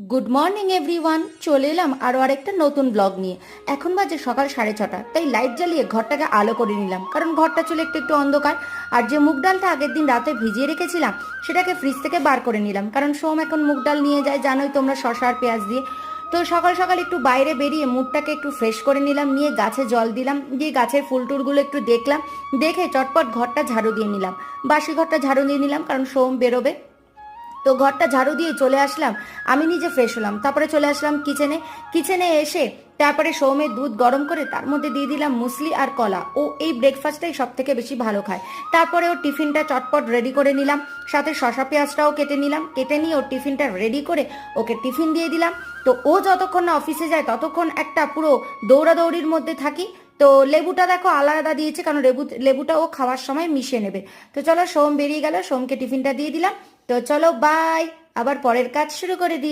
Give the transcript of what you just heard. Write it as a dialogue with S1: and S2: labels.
S1: Good morning everyone, চলে এলাম আরও আরেকটা নতুন ব্লগ নিয়ে। এখন বাজে সকাল 6:30, তাই লাইট জ্বালিয়ে ঘরটাকে আলো করে নিলাম, কারণ ঘরটা ছিল একটু একটু অন্ধকার। আর যে মুগ ডালটা আগের দিন রাতে ভিজিয়ে রেখেছিলাম সেটাকে ফ্রিজ থেকে বার করে নিলাম, কারণ সোম এখন মুগ ডাল নিয়ে যায়, জানোই তোমরা, শসা আর পেঁয়াজ দিয়ে। তো সকাল সকাল একটু বাইরে বেরিয়ে মুডটাকে একটু ফ্রেশ করে নিলাম, নিয়ে গাছে জল দিলাম, দিয়ে গাছের ফুল টুলগুলো একটু দেখলাম, দেখে চটপট ঘরটা ঝাড়ু দিয়ে নিলাম। বাসি ঘরটা ঝাড়ু দিয়ে নিলাম, কারণ সোম বেরোবে। তো ঘরটা ঝাড়ু দিয়ে চলে আসলাম, আমি নিজে ফ্রেশ হলাম, তারপরে চলে আসলাম কিচেনে। কিচেনে এসে তারপরে সৌমের দুধ গরম করে তার মধ্যে দিয়ে দিলাম মুসলি আর কলা। ও এই ব্রেকফাস্টটাই সব থেকে বেশি ভালো খায়। তারপরে ওর টিফিনটা চটপট রেডি করে নিলাম, সাথে শসা পেঁয়াজটাও কেটে নিলাম, কেটে নিয়ে ওর টিফিনটা রেডি করে ওকে টিফিন দিয়ে দিলাম। তো ও যতক্ষণ না অফিসে যায় ততক্ষণ একটা পুরো দৌড়াদৌড়ির মধ্যে থাকি। তো লেবুটা দেখো আলাদা দিয়েছে, কারণ লেবুটা ও খাওয়ার সময় মিশিয়ে নেবে। তো চলো, সোম বেরিয়ে গেল, সোমকে টিফিনটা দিয়ে দিলাম। তো চলো বাই, আবার পরের কাজ শুরু করে দিই।